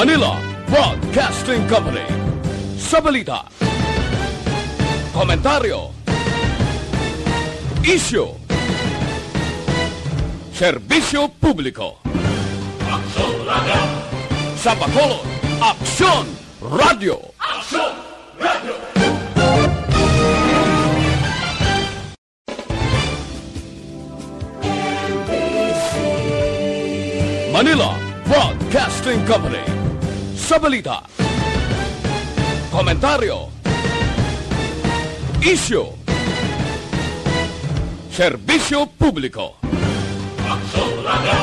Manila Broadcasting Company. Sa balita, komentaryo, isyu, serbisyo publiko. Aksyon Radio! Sa Bacolod, Aksyon Radio! Aksyon Radio! Manila Broadcasting Company. Sa balita, komentaryo, isyu, serbisyo publiko. Aksyon Radio!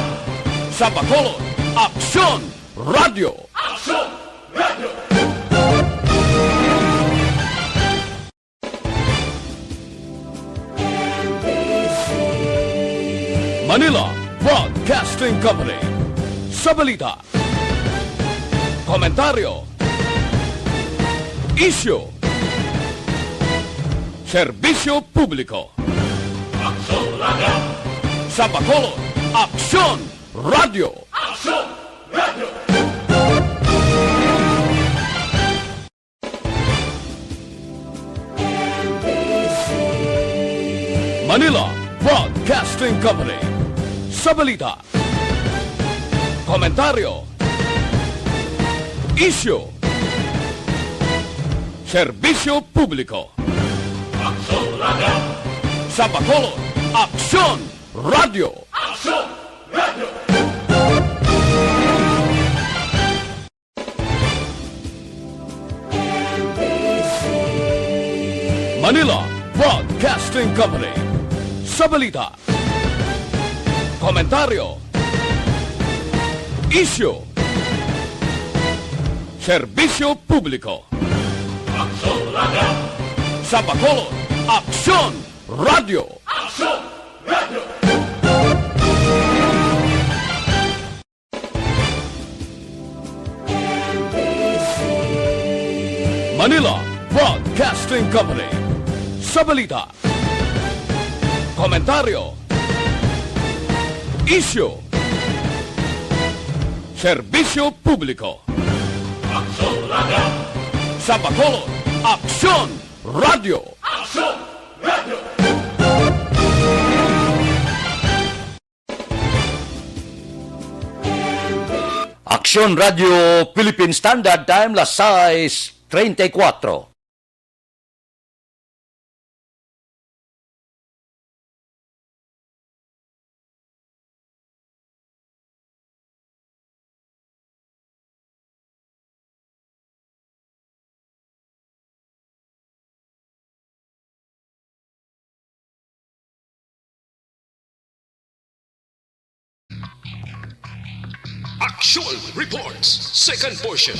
Sa Bacolod, Aksyon Radio! Aksyon Radio! Manila Broadcasting Company. Sa balita, komentaryo, isyu, serbisyo publiko. Aksyon Radio! Sa Bacolod, Aksyon Radio! Aksyon Radio! Manila Broadcasting Company. Sa balita, komentaryo, isyu, serbisyo publiko. Aksyon Radio! Sa Bacolod, Aksyon Radio! Aksyon Radio! Manila Broadcasting Company. Sa balita, komentaryo, isyu, serbisyo publiko. Aksyon Radio! Sa Bacolod, Aksyon Radio! Aksyon Radio! Manila Broadcasting Company. Sa balita, komentaryo, isyu, serbisyo publiko. Aksyon Radio! Sa Bacolod, Aksyon Radio! Aksyon Radio! Aksyon Radio Philippine Standard Time, las 6:34. Aksyon Reports, second portion.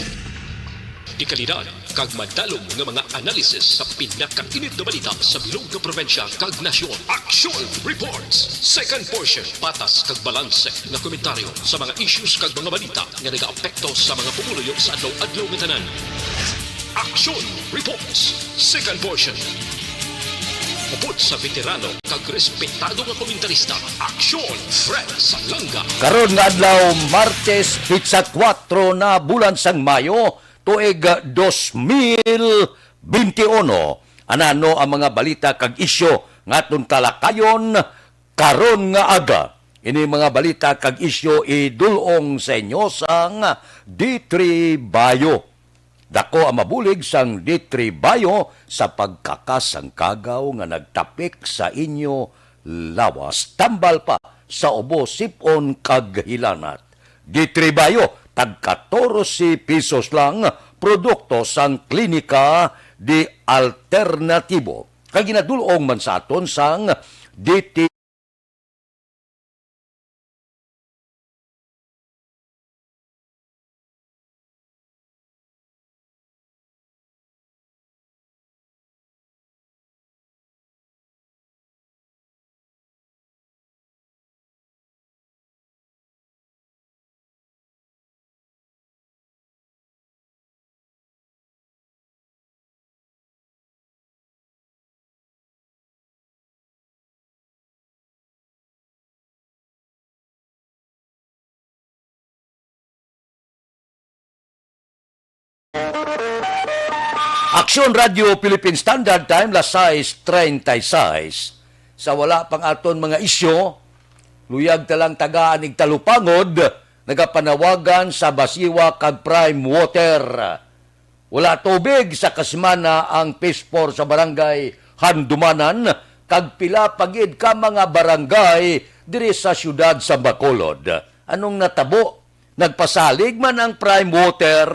Ikalidad, kag madalong nga mga analisis sa pinakainit na balita sa bilog na probensya kag nasyon. Aksyon Reports, second portion. Patas kag balanse nga komentaryo sa mga issues kag mga balita nga nagaapekto sa mga pumuluyo sa adlaw-adlaw nga tanan. Aksyon Reports, second portion. Upod sa veterano kag respetado nga komentarista, Aksyon Fred Salanga. Karon nga adlaw Martes, pitsa 4 na bulan sang Mayo, tuig 2021. Anano ang mga balita kag isyo nga atong talakayon karon nga aga. Ini mga balita kag isyo idulong sa inyo sang D3 Bayo. Dako ang mabulig sang D3 Bayo sa pagkakasang kagaw nga nagtapik sa inyo lawas. Tambal pa sa ubo sipon kag hilanat. D3 Bayo, tag 14 pesos lang produkto sang klinika di alternatibo. Kag ginadulong man sa aton sang D3 Aksyon Radio Philippine Standard Time, las 6:36. Sa wala pang aton mga isyo, luyag talang tagaan ig talupangod, nagapanawagan sa Basiwa kag Prime Water. Wala tubig sa kasimana ang PIS4 sa barangay Handumanan, kag pila pagid ka mga barangay diri sa syudad sa Bacolod. Anong natabo? Nagpasalig man ang Prime Water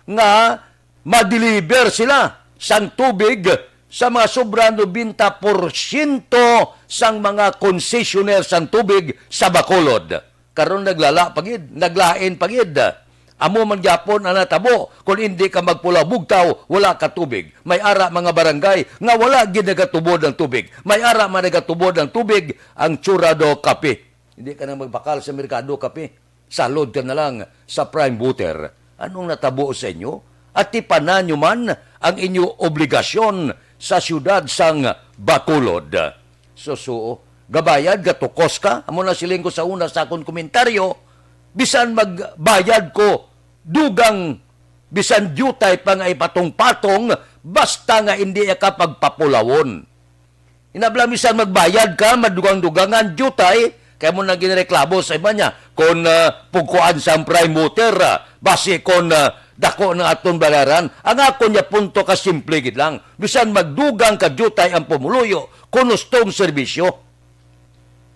nga ma-deliver sila sang tubig sa mga sobra 90% sang mga concessionaire sang tubig sa Bacolod. Karon naglala pagid, naglain pagid. Amo man gyapon ang natabo kung hindi ka magpula bugtaw, wala ka tubig. May ara mga barangay nga wala gid nagatubod ng tubig. May ara man nagatubod ng tubig ang Churado Kape. Hindi ka na magbakal sa merkado kape. Salod ka na lang sa Prime Water. Anong natabo sa inyo? At tipanan nyo man ang inyo obligasyon sa syudad sang Bacolod. So, gabayad, gatukos ka. Amo na siling ko sa una sa akong komentaryo, bisan magbayad ko, dugang, bisan dutay pa nga ipatong-patong, basta nga hindi ka pagpapulawon. Inabla, bisan magbayad ka, madugang-dugangan, dutay, kaya mo na ginireklamo sa iba niya, kung pugkuan sa Prime Water, base kung dako na aton balaran, ang ako niya punto ka simple gid lang. Bisan magdugang ka jutay ang pumuluyo, kunustong serbisyo.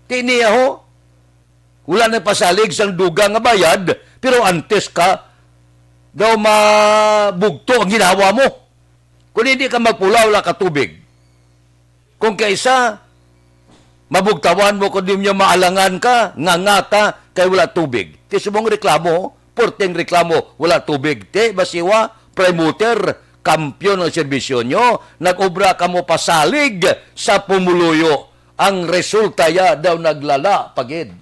Tiniya ho, wala na pasalig sang dugang nga bayad, pero antes ka, daw mabugto ang ginawa mo. Kung hindi ka magpulaw, wala ka tubig. Kung kaisa, mabugtawan mo kung di niya maalangan ka, ngangata, kay wala tubig. Tisubong reklamo, porteng reklamo, wala tubig. Basiwa, Prime Water, kampyon ng serbisyo nyo, nag-obra ka mo pasalig sa pumuluyo. Ang resulta ya daw naglala pagid.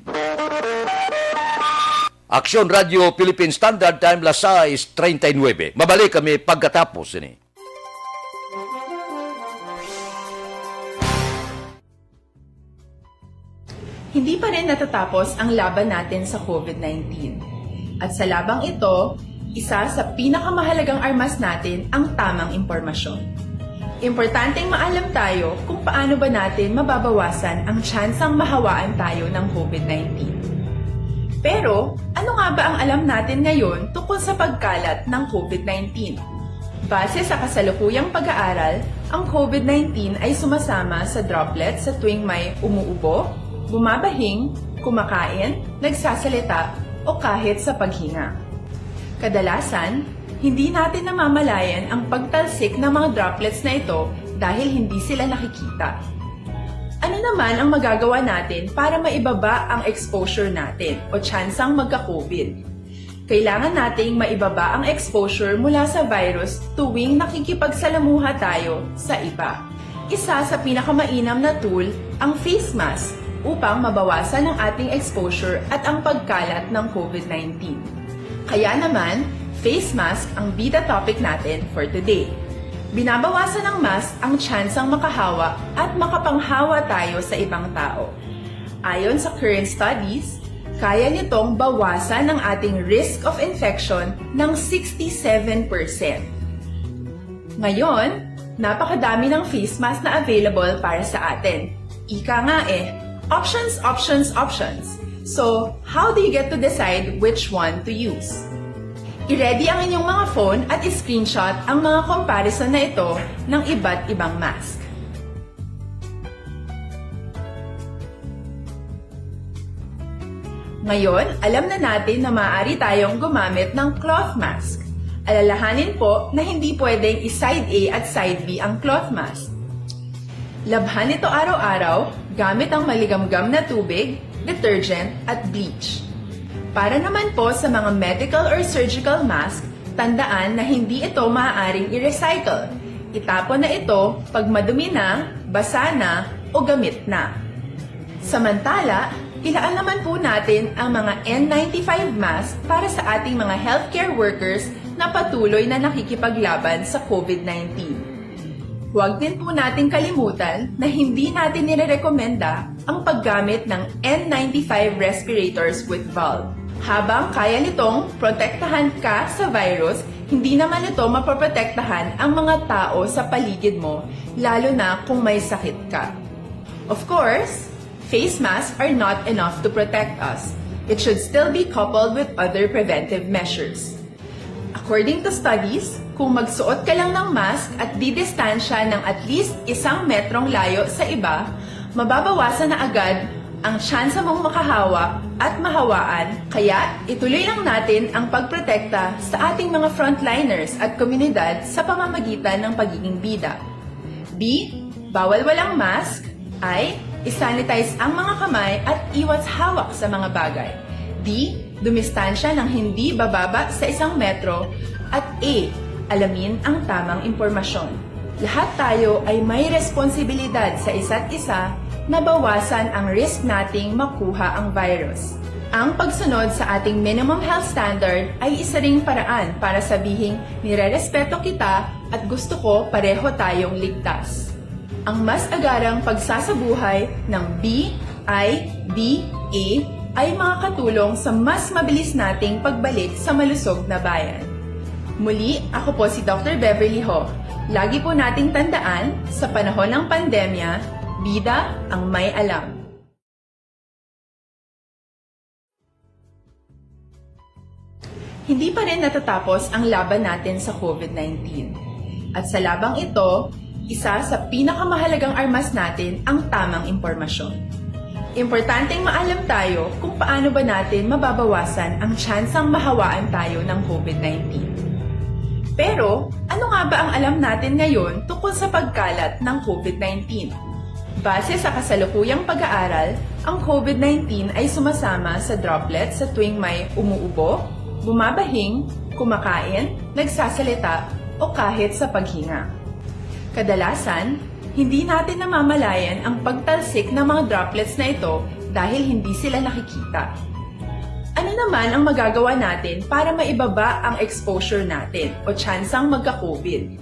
Aksyon Radio Philippine Standard Time, las 6:39. Mabalik kami pagkatapos ini. Hindi pa rin natatapos ang laban natin sa COVID-19. At sa labang ito, isa sa pinakamahalagang armas natin ang tamang impormasyon. Importanteng maalam tayo kung paano ba natin mababawasan ang tsansang mahawaan tayo ng COVID-19. Pero, ano nga ba ang alam natin ngayon tungkol sa pagkalat ng COVID-19? Base sa kasalukuyang pag-aaral, ang COVID-19 ay sumasama sa droplets sa tuwing may umuubo, bumabahing, kumakain, nagsasalita, o kahit sa paghinga. Kadalasan, hindi natin namamalayan ang pagtalsik ng mga droplets na ito dahil hindi sila nakikita. Ano naman ang magagawa natin para maibaba ang exposure natin o tsansang magka-COVID? Kailangan nating maibaba ang exposure mula sa virus tuwing nakikipagsalamuha tayo sa iba. Isa sa pinakamainam na tool ang face mask upang mabawasan ang ating exposure at ang pagkalat ng COVID-19. Kaya naman, face mask ang bida topic natin for today. Binabawasan ng mask ang tsansang makahawa at makapanghawa tayo sa ibang tao. Ayon sa current studies, kaya nitong bawasan ang ating risk of infection ng 67%. Ngayon, napakadami ng face mask na available para sa atin. Ika nga options, options, options. So, how do you get to decide which one to use? I-ready ang inyong mga phone at i-screenshot ang mga comparison na ito ng iba't ibang mask. Ngayon, alam na natin na maaari tayong gumamit ng cloth mask. Alalahanin po na hindi pwedeng i-side A at side B ang cloth mask. Labhan ito araw-araw gamit ang maligamgam na tubig, detergent at bleach. Para naman po sa mga medical or surgical mask, tandaan na hindi ito maaaring i-recycle. Itapon na ito pag madumi na, basa na, o gamit na. Samantala, ilaan naman po natin ang mga N95 mask para sa ating mga healthcare workers na patuloy na nakikipaglaban sa COVID-19. Huwag din po natin kalimutan na hindi natin nirerekomenda ang paggamit ng N95 respirators with valve. Habang kaya nitong protektahan ka sa virus, hindi naman ito mapoprotektahan ang mga tao sa paligid mo, lalo na kung may sakit ka. Of course, face masks are not enough to protect us. It should still be coupled with other preventive measures. According to studies, kung magsuot ka lang ng mask at didistansya ng at least 1 metrong layo sa iba, mababawasan na agad ang tsansa mong makahawak at mahawaan, kaya ituloy lang natin ang pagprotekta sa ating mga frontliners at komunidad sa pamamagitan ng pagiging bida. B. Bawal walang mask. I. Isanitize ang mga kamay at iwas hawak sa mga bagay. D. Dumistansya ng hindi bababa sa 1 metro. At A. Alamin ang tamang impormasyon. Lahat tayo ay may responsibilidad sa isa't isa na bawasan ang risk nating makuha ang virus. Ang pagsunod sa ating minimum health standard ay isa ring paraan para sabihing nirerespeto kita at gusto ko pareho tayong ligtas. Ang mas agarang pagsasabuhay ng BIDA ay makakatulong sa mas mabilis nating pagbalik sa malusog na bayan. Muli, ako po si Dr. Beverly Ho. Lagi po nating tandaan, sa panahon ng pandemya, bida ang may alam. Hindi pa rin natatapos ang laban natin sa COVID-19. At sa labang ito, isa sa pinakamahalagang armas natin ang tamang impormasyon. Importanteng maalam tayo kung paano ba natin mababawasan ang tsansang mahawaan tayo ng COVID-19. Pero, ano nga ba ang alam natin ngayon tungkol sa pagkalat ng COVID-19? Base sa kasalukuyang pag-aaral, ang COVID-19 ay sumasama sa droplets sa tuwing may umuubo, bumabahing, kumakain, nagsasalita, o kahit sa paghinga. Kadalasan, hindi natin namamalayan ang pagtalsik ng mga droplets na ito dahil hindi sila nakikita. Ano naman ang magagawa natin para maibaba ang exposure natin o tsansang magka-COVID?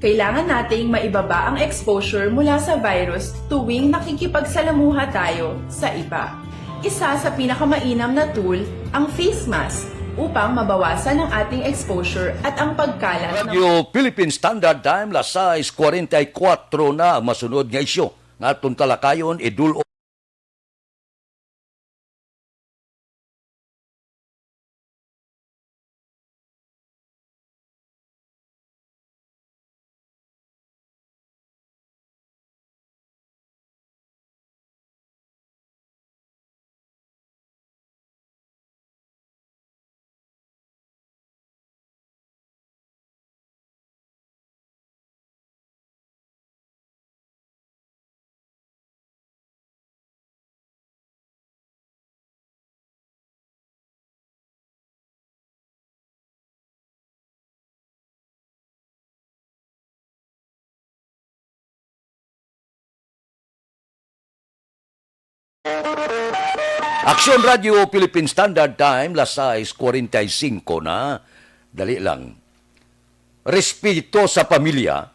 Kailangan nating maibaba ang exposure mula sa virus tuwing nakikipagsalamuha tayo sa iba. Isa sa pinakamainam na tool ang face mask upang mabawasan ang ating exposure at ang pagkalat ng... Radio Philippine Standard Time, las 6:44 na ang masunod nga isyo. Nga itong talakayon, idul Aksyon Radio Philippine Standard Time, las 6:45 na. Dali lang. Respeto sa pamilya,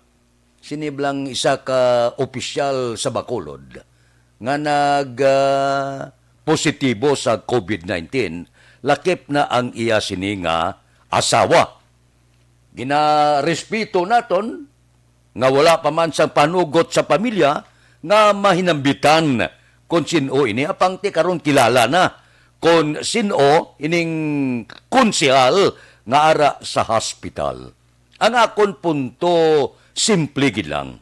siniblang isa ka opisyal sa Bacolod nga positibo sa COVID-19, lakip na ang iya sini nga asawa. Ginarespeto naton nga wala pa man sa panugot sa pamilya nga mahinambitan kung sino ini apang ti karon kilala na kung sino ining konsehal nga ara sa hospital. Ang akon punto simple gid lang.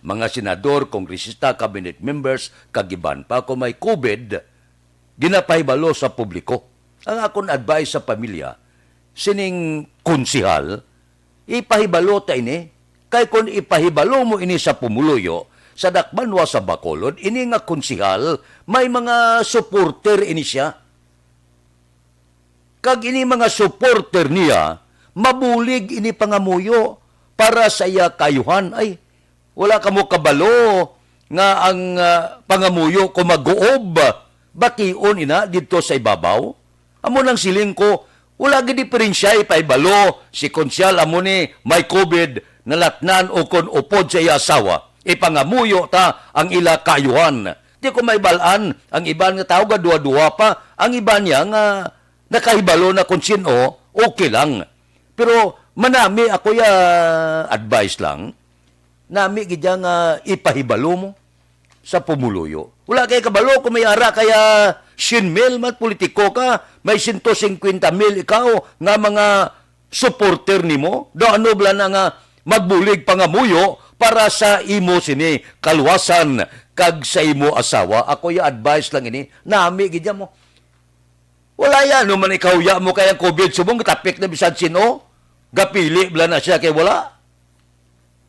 Mga senador, kongresista, cabinet members, kagiban pa kung may COVID, ginapahibalo sa publiko. Ang akon advice sa pamilya, sining konsehal, ipahibalo ta ini, kay kung ipahibalo mo ini sa pumuluyo, sa Dakbanwa sa Bacolod, ini nga konsehal, may mga supporter ini siya. Kag ini mga supporter niya, mabulig ini pangamuyo para sa iya kayuhan. Ay, wala ka mo kabalo nga ang pangamuyo ko mag-uob. Bation ina dito sa ibabaw. Amo nang siling ko, wala gid diferensya ipaibalo si konsyal amo ni may COVID nalatnan o kon upod sa iya asawa. Ipangamuyo ta ang ila kayuhan. Di ko may balaan, ang iban nga tao ga duwa-duwa pa, ang iba niya nga nakahibalo na kung sino, okay lang. Pero manami ako ya advice lang, nami gidya nga ipahibalo mo sa pumuluyo. Wala kay kabalo kung may ara kaya 100,000 man politiko ka, may 150,000 ikaw nga mga supporter nimo. Do ano bala na nga magbulig pangamuyo para sa imo sini kalwasan kag sa imo asawa. Ako ya advice lang ini, nami gidya mo. Wala yan, naman ikaw ya mo kaya COVID subong tapik na bisan sino, gapili bala na siya kay wala.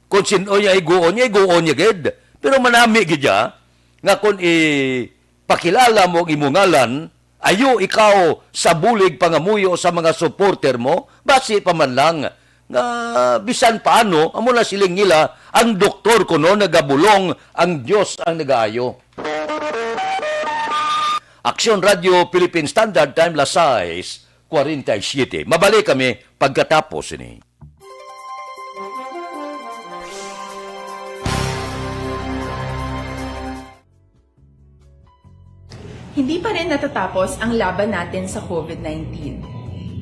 Kung sino niya iguon niya gid. Pero manami gidya nga kung pakilala mo ang imong ngalan, ayo ikaw sa bulig pangamuyo sa mga supporter mo, basi pa man lang nga bisan paano amo na siling nila ang doktor kuno nagabulong, ang Dios ang nagaayo. Aksyon Radio Philippine Standard Time las 6:47. Mabalik kami pagkatapos ini. Hindi pa rin natatapos ang laban natin sa COVID-19.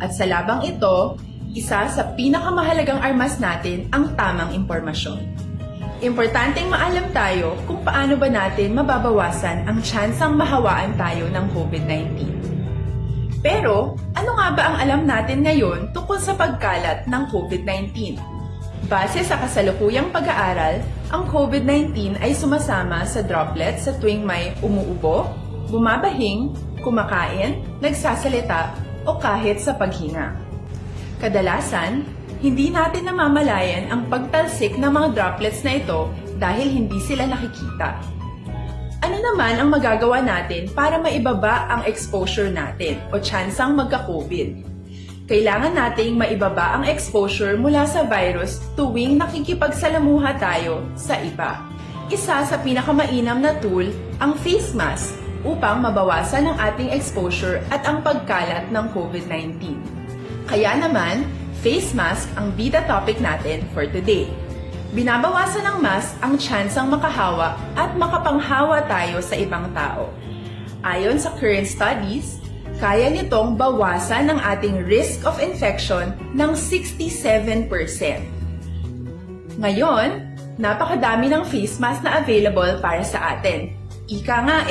At sa labang ito, isa sa pinakamahalagang armas natin ang tamang impormasyon. Importanteng maalam tayo kung paano ba natin mababawasan ang tsansang mahawaan tayo ng COVID-19. Pero, ano nga ba ang alam natin ngayon tungkol sa pagkalat ng COVID-19? Base sa kasalukuyang pag-aaral, ang COVID-19 ay sumasama sa droplets sa tuwing may umuubo, bumabahing, kumakain, nagsasalita, o kahit sa paghinga. Kadalasan, hindi natin namamalayan ang pagtalsik ng mga droplets na ito dahil hindi sila nakikita. Ano naman ang magagawa natin para maibaba ang exposure natin o tsansang magka-COVID? Kailangan nating maibaba ang exposure mula sa virus tuwing nakikipagsalamuha tayo sa iba. Isa sa pinakamainam na tool ang face mask upang mabawasan ang ating exposure at ang pagkalat ng COVID-19. Kaya naman, face mask ang bida topic natin for today. Binabawasan ng mask ang tsansang makahawa at makapanghawa tayo sa ibang tao. Ayon sa current studies, kaya nitong bawasan ang ating risk of infection ng 67%. Ngayon, napakadami ng face mask na available para sa atin. Ika nga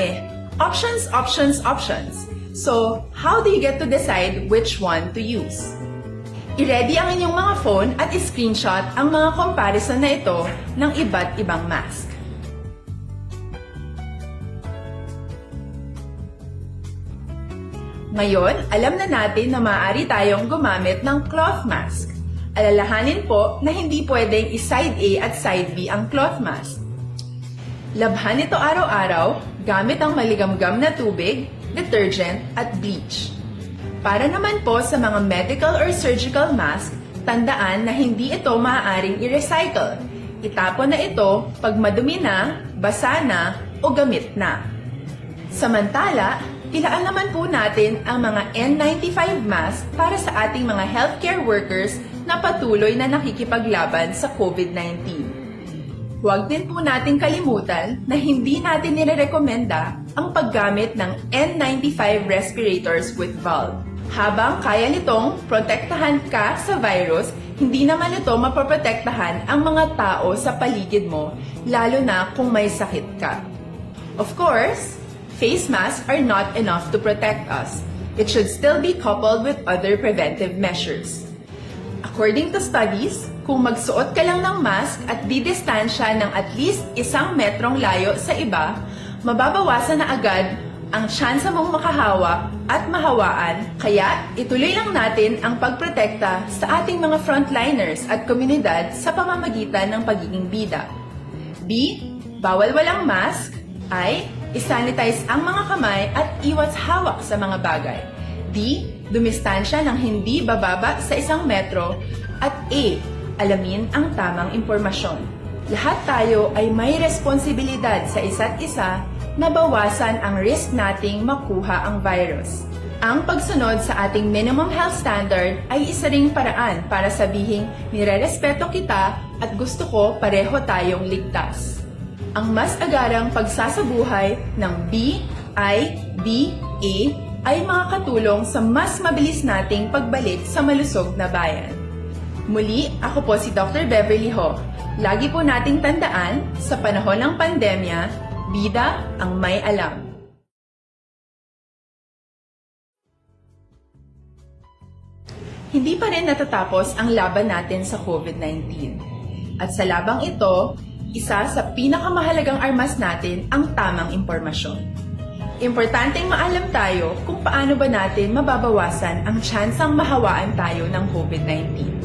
options, options, options. So, how do you get to decide which one to use? I-ready ang inyong mga phone at i-screenshot ang mga comparison na ito ng iba't ibang mask. Ngayon, alam na natin na maaari tayong gumamit ng cloth mask. Alalahanin po na hindi pwedeng i-side A at side B ang cloth mask. Labhan ito araw-araw gamit ang maligamgam na tubig, detergent at bleach. Para naman po sa mga medical or surgical mask, tandaan na hindi ito maaaring i-recycle. Itapon na ito pag madumi na, basa na, o gamit na. Samantala, ilaan naman po natin ang mga N95 mask para sa ating mga healthcare workers na patuloy na nakikipaglaban sa COVID-19. Huwag din po nating kalimutan na hindi natin nirerekomenda ang paggamit ng N95 respirators with valve. Habang kaya nitong protektahan ka sa virus, hindi naman ito mapoprotektahan ang mga tao sa paligid mo, lalo na kung may sakit ka. Of course, face masks are not enough to protect us. It should still be coupled with other preventive measures. According to studies, kung magsuot ka lang ng mask at didistansya ng at least 1 metrong layo sa iba, mababawasan na agad ang tsansa mong makahawa at mahawaan, kaya ituloy lang natin ang pagprotekta sa ating mga frontliners at komunidad sa pamamagitan ng pagiging bida. B. Bawal walang mask. I. Isanitize ang mga kamay at iwas hawak sa mga bagay. D. Dumistansya ng hindi bababa sa 1 metro. At A. Alamin ang tamang impormasyon. Lahat tayo ay may responsibilidad sa isa't isa na bawasan ang risk nating makuha ang virus. Ang pagsunod sa ating minimum health standard ay isa ring paraan para sabihing nirerespeto kita at gusto ko pareho tayong ligtas. Ang mas agarang pagsasabuhay ng B, I, D, A ay makakatulong sa mas mabilis nating pagbalik sa malusog na bayan. Muli, ako po si Dr. Beverly Ho. Lagi po nating tandaan, sa panahon ng pandemya, bida ang may alam. Hindi pa rin natatapos ang laban natin sa COVID-19. At sa labang ito, isa sa pinakamahalagang armas natin ang tamang impormasyon. Importanteng maalam tayo kung paano ba natin mababawasan ang tsansang mahawaan tayo ng COVID-19.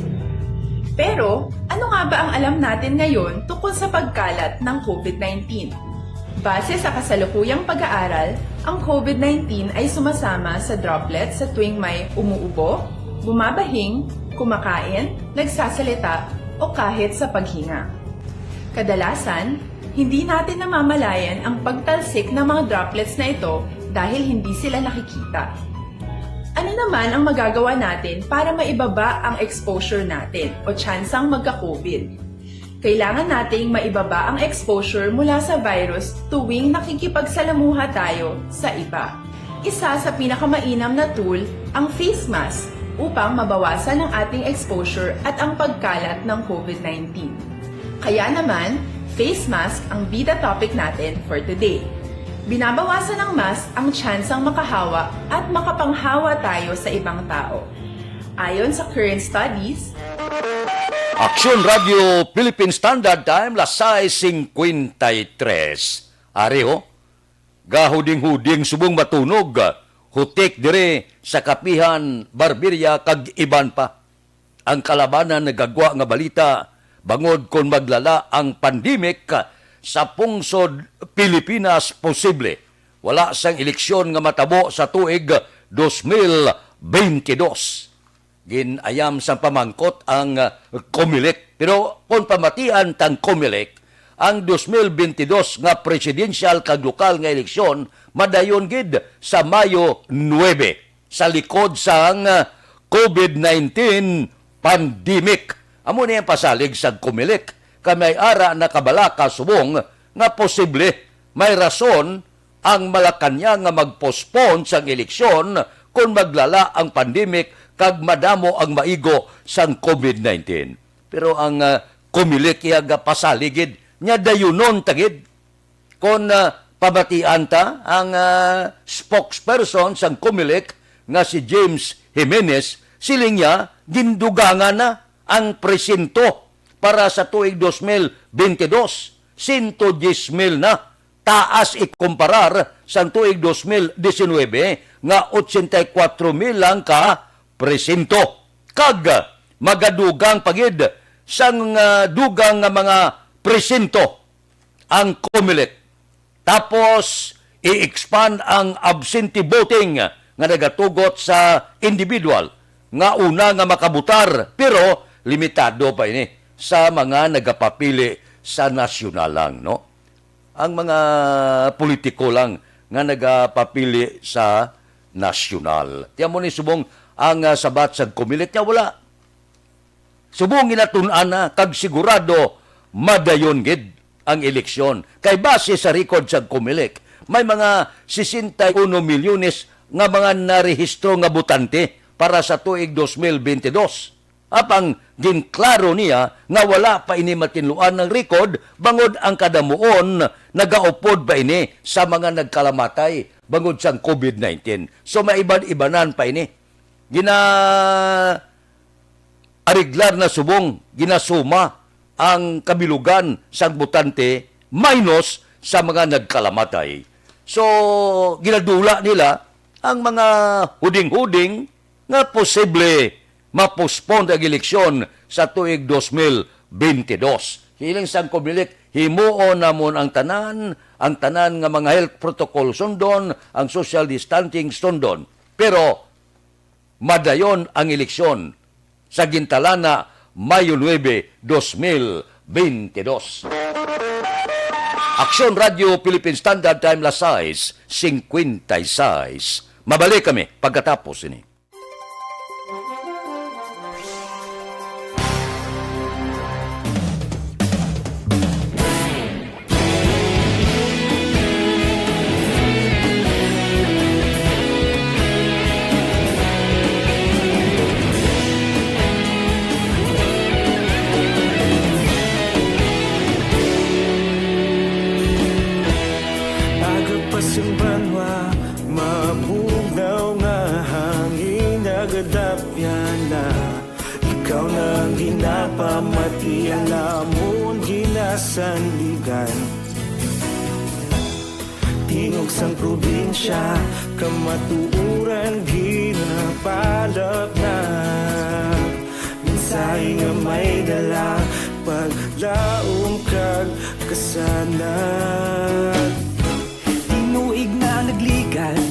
Pero, ano nga ba ang alam natin ngayon tungkol sa pagkalat ng COVID-19? Base sa kasalukuyang pag-aaral, ang COVID-19 ay sumasama sa droplets sa tuwing may umuubo, bumabahing, kumakain, nagsasalita, o kahit sa paghinga. Kadalasan, hindi natin namamalayan ang pagtalsik ng mga droplets na ito dahil hindi sila nakikita. Ano naman ang magagawa natin para maibaba ang exposure natin o tsansang magka-COVID? Kailangan nating maibaba ang exposure mula sa virus tuwing nakikipagsalamuha tayo sa iba. Isa sa pinakamainam na tool ang face mask upang mabawasan ang ating exposure at ang pagkalat ng COVID-19. Kaya naman, face mask ang bida topic natin for today. Binabawasan ng mask ang tsansang makahawa at makapanghawa tayo sa ibang tao. Ayon sa current studies, Aksyon Radio Philippine Standard Time, las 6:53. Areho, gahuding-huding subong matunog, hutik dire sa Kapihan, Barberia, kag iban pa. Ang kalabanan nagagwa nga balita, bangod kon maglala ang pandemic sa pungsod Pilipinas posible. Wala sang eleksyon nga matabo sa tuig 2022. Ginayam sa pamangkot ang COMELEC. Pero kung pamatian tang COMELEC, ang 2022 nga presidential kag lokal nga eleksyon madayon gid sa Mayo 9 sa likod sang COVID-19 pandemic. Amo niya pasalig sa COMELEC kamay ara nakabalaka subong nga posible may rason ang Malacañang nga magpospon sang eleksyon kung maglala ang pandemic kag madamo ang maigo sang COVID-19. Pero ang COMELEC iyaga pasaligid nya dayunon tagid kon pabatian ta ang spokesperson sang COMELEC nga si James Jimenez, siling niya gindugangan na ang presinto para sa tuig 2022. 110,000 na, taas ikumparar sa tuig 2019 nga 84,000 lang ka presinto. Kag magadugang pagid sang dugang nga mga presinto ang COMELEC. Tapos i-expand ang absentee voting nga nagatugot sa individual nga una nga makabutar pero limitado pa ini sa mga nagapapili sa nasyonal lang, no? Ang mga politiko lang nga nagapapili sa nasyonal. Tiyan mo ni subong ang sabat sa COMELEC niya wala. Subong ginatun-an na kag sigurado madayon gid ang eleksyon. Kay base sa record sa COMELEC, may mga 61 milyones nga mga narehistro nga butante para sa tuig 2022. Apang ginklaro niya nga wala pa ini matinluan ng record bangod ang kadamuon nagaupod pa ini sa mga nagkalamatay bangod sang COVID-19. So maiban-ibanan pa ini. Ariglar na subong, ginasuma ang kabilugan sang butante minus sa mga nagkalamatay. So, ginadula nila ang mga huding-huding nga posible mapospond ang eleksyon sa tuig 2022. Hiling sang COMELEC, himuon namon ang tanan nga mga health protocol sundon, ang social distancing sundon. Pero, madayon ang eleksyon sa gintalana Mayo 9, 2022. Aksyon Radio Philippine Standard Time, las 6:56. Mabalik kami pagkatapos ini. na ikaw nang ginapamati, alamon ginasanligan. Tingog sang probinsya, kamatuuran ginapalap na. Minsay nga may dala, paglaom kag kasanat. Tinuig na nagligan,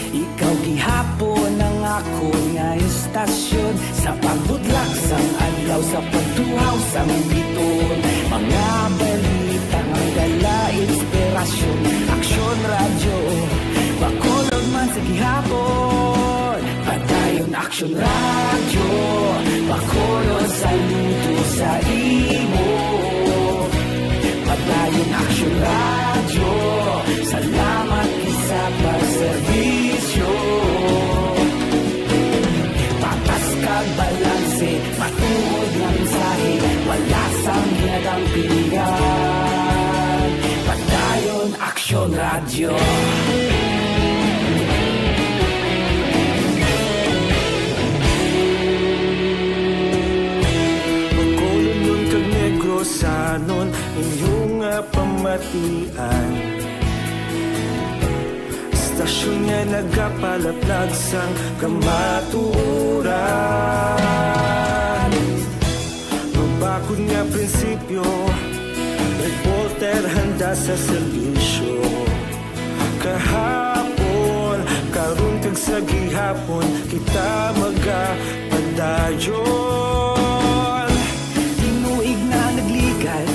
ikaw gihapon ang ako nga istasyon. Sa pagbudlak sang adlaw, sa pagtuhaw sang biton, mga balita nga dala inspirasyon. Aksyon radyo, bakolod man sa gihapon. Padayon aksyon radyo, bakolod saludo sa imo. Padayon aksyon radyo, salamat isa pagserbisyo. Patas kag balanse, matuod nga mensahe, wala sang hinagang pilihan. Padayon aksyon radyo. Pagkolon kag Negrosanon, inyong nga pamatian. Istasyon nga nagapalaplag sang kamatuuran. Mabakod nga prinsipyo, reporter handa sa serbisyo. Kahapon, karon kag sa gihapon, kita magapadayon. Tinuig na nagligan,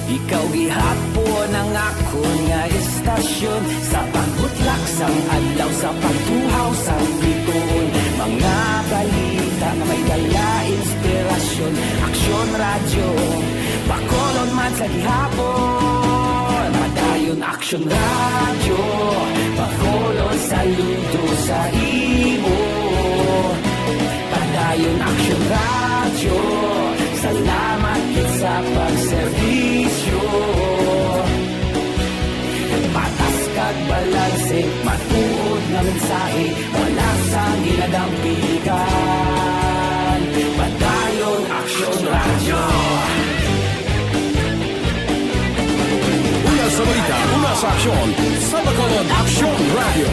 ikaw gihapon ang ako nga istasyon. Sa pagbutlak sang adlaw, sa pagtuhaw sang biton, mga balita nga may dala inspirasyon. Aksyon radyo, bakolon man sa gihapon. Padayon aksyon radyo, bakolon saludo sa imo. Padayon aksyon radyo, salamat sa pagserbisyo. Patas kag balanse, matuod na mensahe, wala sang ginadang pilihan. Padayon aksyon radyo. Una sa balita, una sa aksyon, sa Bacolod Aksyon Radio.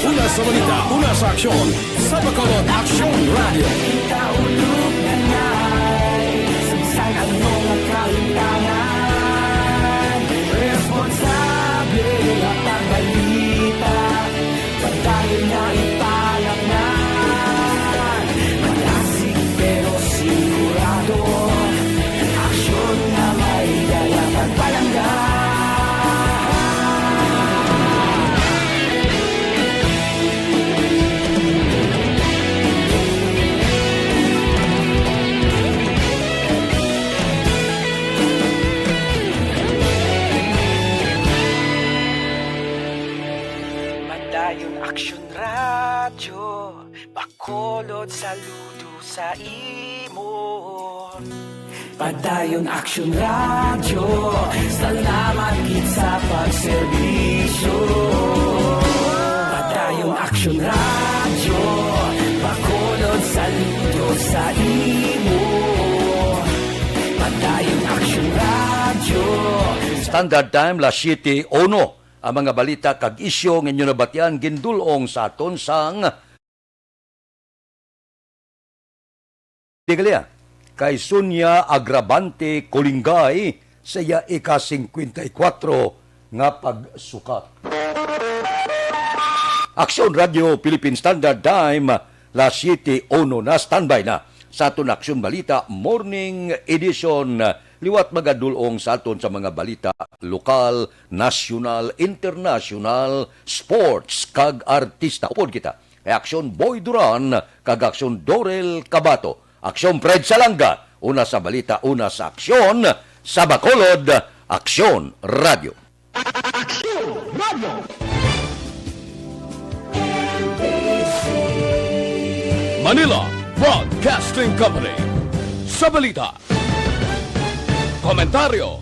Una sa balita, una sa aksyon, sa Bacolod Aksyon Radio. Kita ulog na ngay, sagsay ang mga kalintangan. Responsable at ang balita, pagdayon na ipalaknan. Malasig pero sigurado, aksyon na may dala pagpalanggan. Padayon aksyon radyo, bakolod saludo sa imo. Padayon aksyon radyo, salamat gid sa pagserbisyo. Padayon aksyon radyo, bakolod saludo sa imo. Padayon aksyon radyo. Standard Time, las 7:01. Ang mga balita kag isyo nga inyo nabatian gindulong sa aton sang Tigalia kay Sonia Agravante Colingay sa iya ika-54 nga pagsukat. Aksyon Radio Philippine Standard Time, las 7:01 na, standby na sa aton Aksyon Balita Morning Edition. Liwat magadulong sa aton sa mga balita lokal, national, international, sports kag artista. Upod kita kay Aksyon Boy Duran kag Aksyon Dorel Cabato. Aksyon Fred Salanga, una sa balita, una sa aksyon sa Bacolod Aksyon Radio. Aksyon Radio! Manila Broadcasting Company. Sa balita, komentaryo,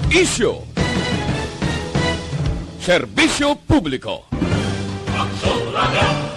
isyu, serbisyo publiko, Sulaga.